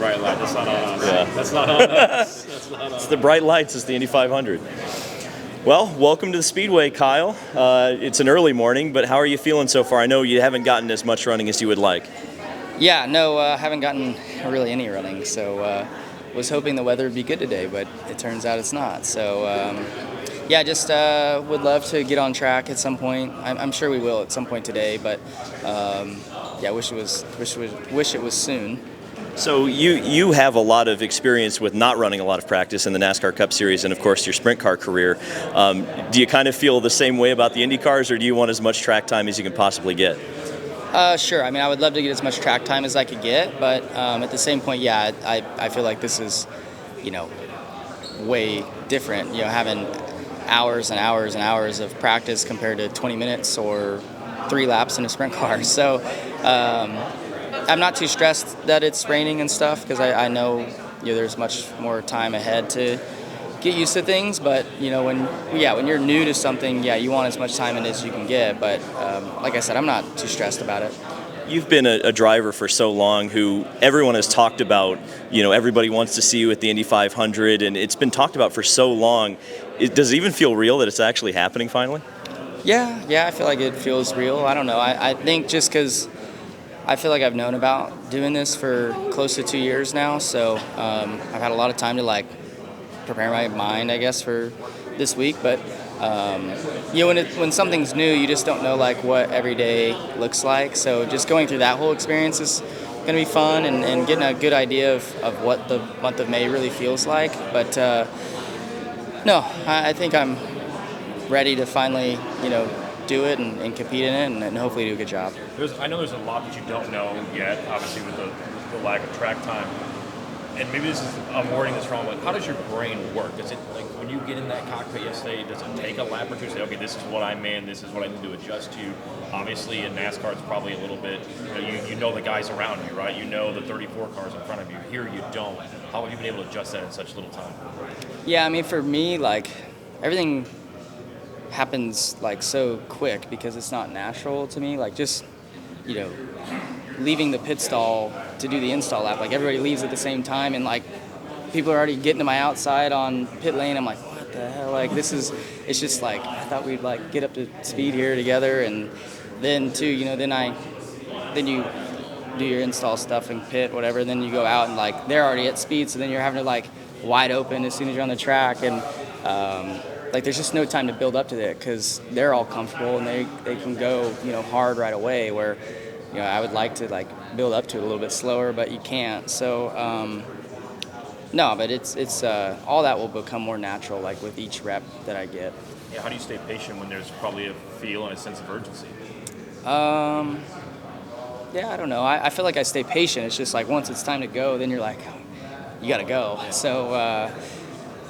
bright light. That's not on us. Yeah. That's not on us. That's not on us. It's the bright lights. It's the Indy 500. Well, welcome to the Speedway, Kyle. It's an early morning, but how are you feeling so far? I know you haven't gotten as much running as you would like. Yeah, no, haven't gotten really any running, so was hoping the weather would be good today, but it turns out it's not. So, yeah, just would love to get on track at some point. I'm sure we will at some point today, but yeah, wish it was soon. So you have a lot of experience with not running a lot of practice in the NASCAR Cup Series and, of course, your sprint car career. Do you kind of feel the same way about the Indy cars, or do you want as much track time as you can possibly get? Sure. I mean, I would love to get as much track time as I could get, but at the same point, yeah, I feel like this is, way different. Having hours and hours and hours of practice compared to 20 minutes or 3 laps in a sprint car. So I'm not too stressed that it's raining and stuff because I know there's much more time ahead to get used to things. But when you're new to something, yeah, you want as much time in as you can get. But like I said, I'm not too stressed about it. You've been a driver for so long who everyone has talked about, everybody wants to see you at the Indy 500, and it's been talked about for so long. Does it even feel real that it's actually happening finally? Yeah, I feel like it feels real. I don't know. I think just because I feel like I've known about doing this for close to 2 years now, so I've had a lot of time to prepare my mind, I guess, for this week. But when something's new, you just don't know what every day looks like. So just going through that whole experience is going to be fun and getting a good idea of what the month of May really feels like. But no, I think I'm ready to finally do it and compete in it and hopefully do a good job. I know there's a lot that you don't know yet, obviously with the lack of track time. And maybe I'm wording this wrong, but how does your brain work? Does it, when you get in that cockpit yesterday, does it take a lap or two to say, okay, this is what I'm in, this is what I need to adjust to? Obviously, in NASCAR, it's probably a little bit, you know the guys around you, right? You know the 34 cars in front of you. Here, you don't. How have you been able to adjust that in such little time? Yeah, I mean, for me, everything happens so quick because it's not natural to me. Just leaving the pit stall to do the install lap, everybody leaves at the same time, and people are already getting to my outside on pit lane. I'm like, what the hell? It's just I thought we'd get up to speed here together, and then too, then you do your install stuff and pit, whatever, and then you go out and they're already at speed, so then you're having to wide open as soon as you're on the track, and there's just no time to build up to that because they're all comfortable and they can go hard right away, where I would like to build up to it a little bit slower, but you can't. So no, but it's all that will become more natural with each rep that I get. Yeah, how do you stay patient when there's probably a feel and a sense of urgency? Yeah, I don't know. I feel like I stay patient. It's just once it's time to go, then you're you gotta go. So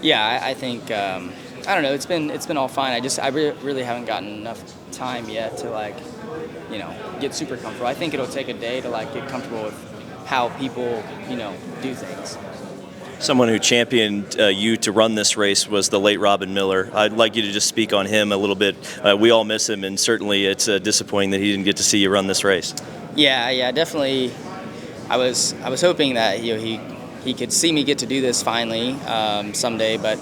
yeah, I think I don't know. It's been all fine. I really haven't gotten enough time yet to get super comfortable. I think it'll take a day to get comfortable with how people do things. Someone who championed you to run this race was the late Robin Miller. I'd like you to just speak on him a little bit. We all miss him, and certainly it's disappointing that he didn't get to see you run this race. Yeah, definitely. I was hoping that he could see me get to do this finally someday, but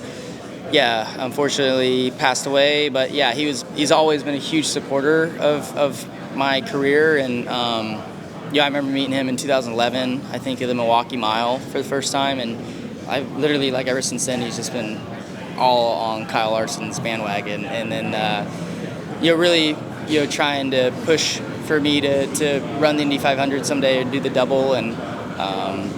yeah, unfortunately he passed away. But yeah, he's always been a huge supporter of my career, and I remember meeting him in 2011, I think, at the Milwaukee Mile for the first time, and I literally ever since then he's just been all on Kyle Larson's bandwagon, and then really trying to push for me to run the Indy 500 someday or do the double, and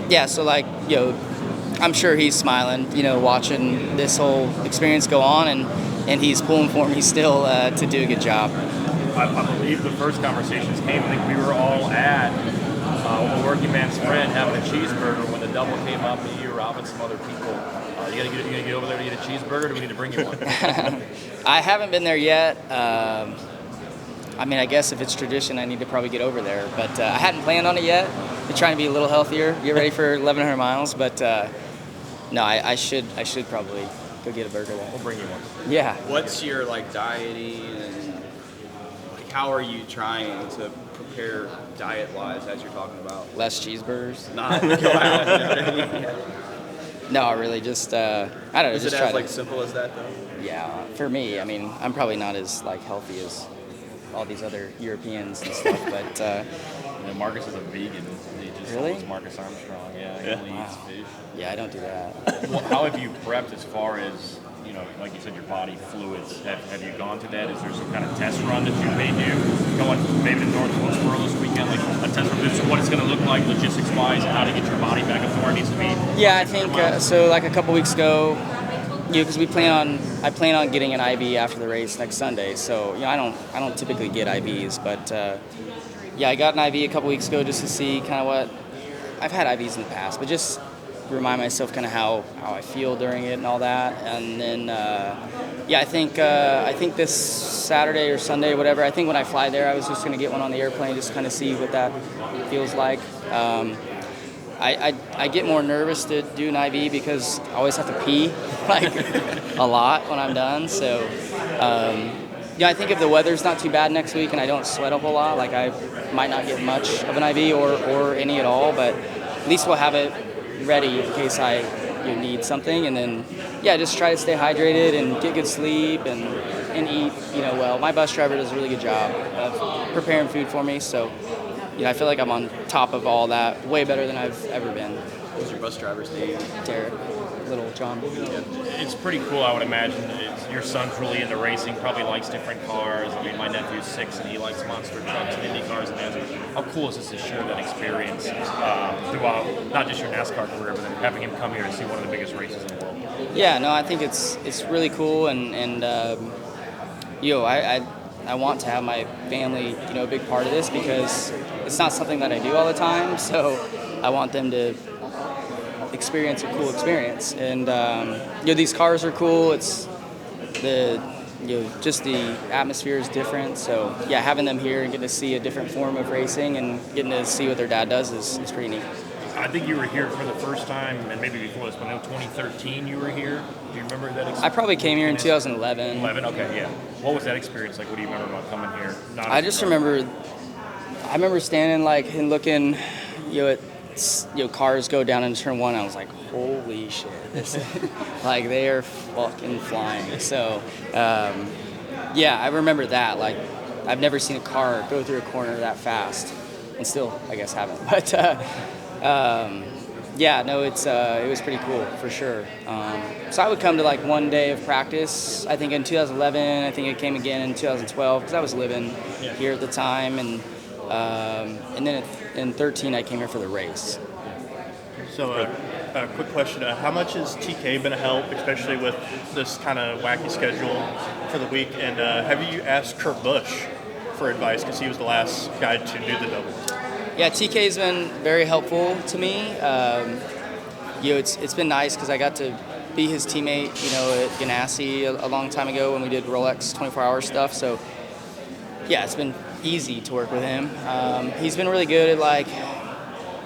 yeah, so I'm sure he's smiling, watching this whole experience go on, and he's pulling for me still to do a good job. I believe the first conversations came, I think we were all at a working man's friend having a cheeseburger when the double came up, and you, Rob, and some other people. You gonna get over there to get a cheeseburger, or do we need to bring you one? I haven't been there yet. I mean, I guess if it's tradition, I need to probably get over there. But I hadn't planned on it yet. I'm trying to be a little healthier, get ready for 1,100 miles. But no, I should probably go get a burger there. We'll bring you one. Yeah. What's your dieting and how are you trying to prepare diet-wise, as you're talking about? Less cheeseburgers. Not go out. You know what I mean? No, really, just I don't know. Is just it try as to, like simple as that though? yeah. For me, I mean, I'm probably not as like healthy as all these other Europeans and stuff, but And Marcus is a vegan. He just Really? follows Marcus Armstrong. Yeah, he Yeah. only eats fish. yeah, I don't do that. Well, how have you prepped as far as, you know, like you said, your body fluids? Have you gone to that? Is there some kind of test run that you made you going maybe to North Wilkesboro this weekend, like a test run, just what it's going to look like logistics-wise, and how to get your body back up to where it needs to be? Yeah, I think so. Like a couple weeks ago, because I plan on getting an IV after the race next Sunday. So I don't typically get IVs, but yeah, I got an IV a couple weeks ago just to see kind of what I've had IVs in the past, but just remind myself kind of how I feel during it and all that. And then yeah, I think this Saturday or Sunday or whatever. I think when I fly there, I was just going to get one on the airplane, just kind of see what that feels like. I get more nervous to do an IV because I always have to pee like a lot when I'm done. So I think if the weather's not too bad next week and I don't sweat a whole lot, like I might not get much of an IV or any at all, but at least we'll have it ready in case I need something. And then just try to stay hydrated and get good sleep and eat well. My bus driver does a really good job of preparing food for me, so I feel like I'm on top of all that way better than I've ever been. What's your bus driver's name? Derek, little John. It's pretty cool, I would imagine. Your son's really into racing, probably likes different cars. I mean, my nephew's 6 and he likes monster trucks and Indy cars and NASCAR. How cool is this to share that experience throughout not just your NASCAR career, but then having him come here to see one of the biggest races in the world? Yeah, no, I think it's really cool, and I want to have my family, a big part of this because it's not something that I do all the time. So I want them to experience a cool experience. And these cars are cool. It's just the atmosphere is different. So having them here and getting to see a different form of racing and getting to see what their dad does is pretty neat. I think you were here for the first time, and maybe before this, but I know 2013 you were here. Do you remember that experience? I probably came here in 2011. 11, okay, yeah. What was that experience like? What do you remember about coming here? I remember standing and looking, at cars go down into turn one. I was like, holy shit, this like they are fucking flying. So I remember that. Like I've never seen a car go through a corner that fast, and still I guess haven't. But it was pretty cool for sure. So I would come to one day of practice. I think in 2011. I think I came again in 2012 because I was living here at the time, and then in 13 I came here for the race. So a quick question: how much has TK been a help, especially with this kind of wacky schedule for the week? And have you asked Kurt Busch for advice because he was the last guy to do the doubles? Yeah, TK's been very helpful to me. It's been nice because I got to be his teammate, at Ganassi a long time ago when we did Rolex 24-hour stuff. So, it's been easy to work with him. He's been really good at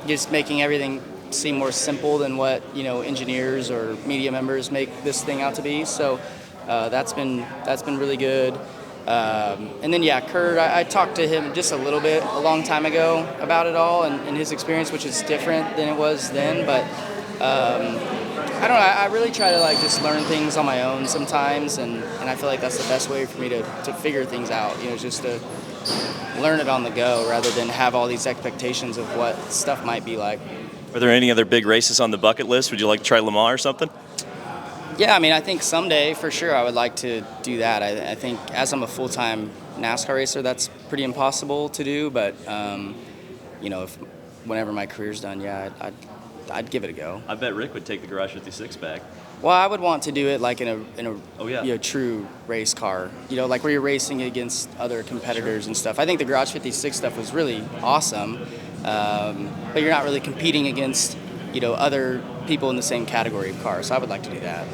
just making everything seem more simple than what engineers or media members make this thing out to be. So that's been really good. And then Kurt, I talked to him just a little bit a long time ago about it all and his experience, which is different than it was then. But I don't know. I really try to just learn things on my own sometimes, and I feel like that's the best way for me to figure things out. Just to learn it on the go rather than have all these expectations of what stuff might be like. Are there any other big races on the bucket list? Would you like to try Le Mans or something? Yeah, I mean, I think someday for sure I would like to do that. I think as I'm a full-time NASCAR racer, that's pretty impossible to do. But whenever my career's done, I'd give it a go. I bet Rick would take the Garage 56 back. Well, I would want to do it in a true race car. Where you're racing against other competitors and stuff. I think the Garage 56 stuff was really awesome, but you're not really competing against other people in the same category of cars. So I would like to do that.